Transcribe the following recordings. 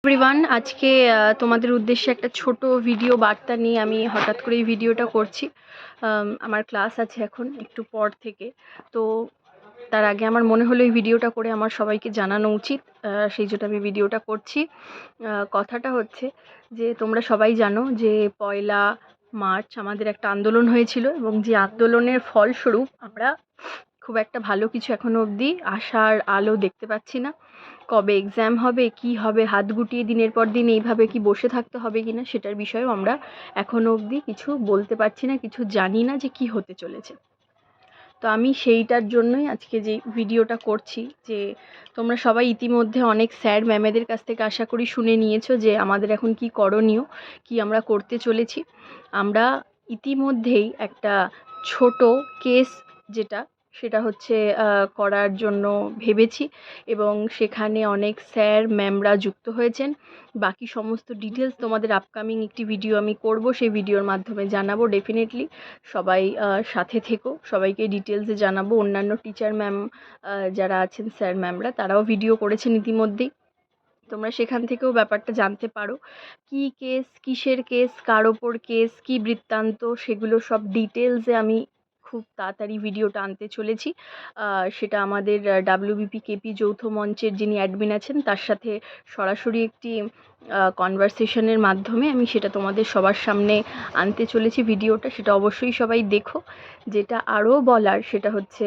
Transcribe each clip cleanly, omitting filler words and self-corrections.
Everyone, আজকে তোমাদের উদ্দেশ্যে একটা ছোট ভিডিও বার্তা নিয়ে আমি হঠাৎ করে এই ভিডিওটা করছি। আমার ক্লাস আছে এখন একটু পর থেকে, তো তার আগে আমার মনে হলো এই ভিডিওটা করে আমার সবাইকে জানানো উচিত, সেই জন্য আমি ভিডিওটা করছি। কথাটা হচ্ছে যে তোমরা সবাই জানো যে 1লা মার্চ আমাদের একটা আন্দোলন হয়েছিল, এবং যে আন্দোলনের ফলস্বরূপ আমরা খুব একটা ভালো কিছু এখনো অবধি আশার আলো দেখতে পাচ্ছি না। কবে এক্সাম হবে, কি হবে, হাত গুটিয়ে দিনের পর দিন এইভাবে কি বসে থাকতে হবে কিনা সেটার বিষয়েও আমরা এখনো অবধি কিছু বলতে পারছি না, কিছু জানি না যে কি হতে চলেছে। তো আমি সেইটার জন্যই আজকে যে ভিডিওটা করছি, যে তোমরা সবাই ইতিমধ্যে অনেক স্যার ম্যামেদের কাছ থেকে আশা করি শুনে নিয়েছো যে আমাদের এখন কি করণীয়, কি আমরা করতে চলেছি। আমরা ইতিমধ্যেই একটা ছোট কেস সেটা হচ্ছে করার জন্য ভেবেছি, এবং সেখানে অনেক স্যার ম্যামরা যুক্ত হয়েছেন। বাকি সমস্ত ডিটেলস তোমাদের আপকামিং একটি ভিডিও আমি করব, সেই ভিডিওর মাধ্যমে জানাবো। ডেফিনেটলি সবাই সাথে থেকো, সবাইকে ডিটেলসে জানাবো। অন্যান্য টিচার ম্যাম যারা আছেন, স্যার ম্যামরা, তারাও ভিডিও করেছেন ইতিমধ্যেই, তোমরা সেখান থেকেও ব্যাপারটা জানতে পারো। কি কেস, কিসের কেস, কার ওপর কেস, কি বৃত্তান্ত, সেগুলো সব ডিটেলসে আমি খুব তাড়াতাড়ি ভিডিওটা আনতে চলেছি। সেটা আমাদের ডাব্লিউবিপি কেপি যৌথ মঞ্চের যিনি অ্যাডমিন আছেন তার সাথে সরাসরি একটি কনভারসেশনের মাধ্যমে আমি সেটা তোমাদের সবার সামনে আনতে চলেছি ভিডিওটা। সেটা অবশ্যই সবাই দেখো। যেটা আরও বলার সেটা হচ্ছে,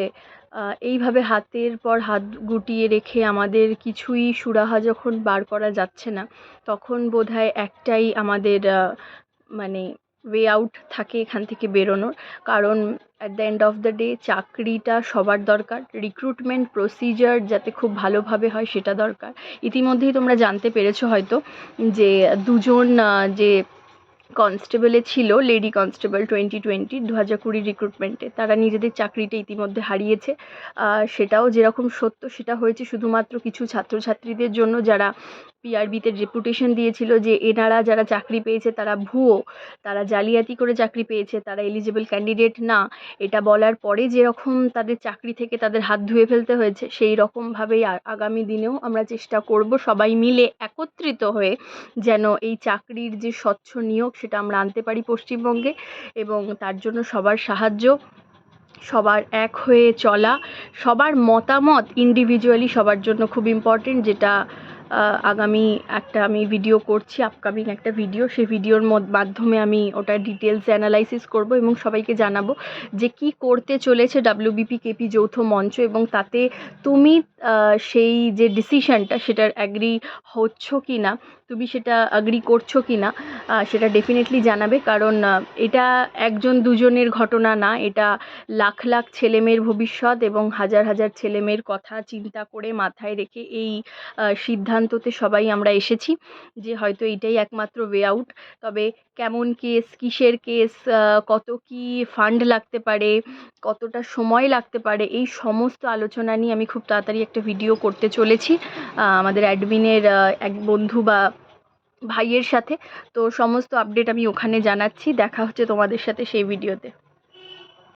এইভাবে হাতের পর হাত গুটিয়ে রেখে আমাদের কিছুই সুরাহা যখন বার করা যাচ্ছে না, তখন বোধহয় একটাই আমাদের মানে ওয়ে আউট থাকে এখান থেকে বেরোনোর। কারণ at the end of the day চাকরিটা সবার দরকার, রিক্রুটমেন্ট প্রসিজার যাতে খুব ভালোভাবে হয় সেটা দরকার। ইতিমধ্যেই তোমরা জানতে পেরেছো হয়তো যে দুজন যে কনস্টেবলে ছিল, লেডি কনস্টেবল 2020 2020 রিক্রুটমেন্টে, তারা নিজেদের চাকরিটা ইতিমধ্যে হারিয়েছে। সেটাও যেরকম সত্য, সেটা হয়েছে শুধুমাত্র কিছু ছাত্রছাত্রীদের জন্য যারা পিআরবিতে রেপুটেশন দিয়েছিল যে এনারা যারা চাকরি পেয়েছে তারা ভুয়ো, তারা জালিয়াতি করে চাকরি পেয়েছে, তারা এলিজিবল ক্যান্ডিডেট না। এটা বলার পরে যেরকম তাদের চাকরি থেকে তাদের হাত ধুয়ে ফেলতে হয়েছে, সেই রকমভাবেই আগামী দিনেও আমরা চেষ্টা করব সবাই মিলে একত্রিত হয়ে যেন এই চাকরির যে স্বচ্ছ নিয়োগ সেটা আমরা আনতে পারি পশ্চিমবঙ্গে। এবং তার জন্য সবার সাহায্য, সবার এক হয়ে চলা, সবার মতামত ইন্ডিভিজুয়ালি সবার জন্য খুব ইম্পর্টেন্ট। যেটা আগামী একটা আমি ভিডিও করছি, আপকামিং একটা ভিডিও, সেই ভিডিওর মাধ্যমে আমি ওটা ডিটেলস অ্যানালাইসিস করব এবং সবাইকে জানাবো যে কি করতে চলেছে ডাব্লিউবিপি কেপি যৌথ মঞ্চ, এবং তাতে তুমি সেই যে ডিসিশনটা সেটার অ্যাগ্রি হচ্ছ কি না, তুমি সেটা অ্যাগ্রি করছো কি না, সেটা ডেফিনেটলি জানাবে। কারণ এটা একজন দুজনের ঘটনা না, এটা লাখ লাখ ছেলেমেয়ের ভবিষ্যৎ এবং হাজার হাজার ছেলেমেয়ের কথা চিন্তা করে মাথায় রেখে এই সিদ্ধান্ততে সবাই আমরা এসেছি যে হয়তো এটাই একমাত্র ওয়ে আউট। তবে কেমন কেস, কিসের কেস, কত কি ফান্ড লাগতে পারে, কতটা সময় লাগতে পারে, এই সমস্ত আলোচনা নিয়ে আমি খুব তাড়াতাড়ি একটা ভিডিও করতে চলেছি আমাদের অ্যাডমিনের এক বন্ধু বা ভাইয়ের সাথে। তো সমস্ত আপডেট আমি ওখানে জানাচ্ছি। দেখা হচ্ছে তোমাদের সাথে সেই ভিডিওতে।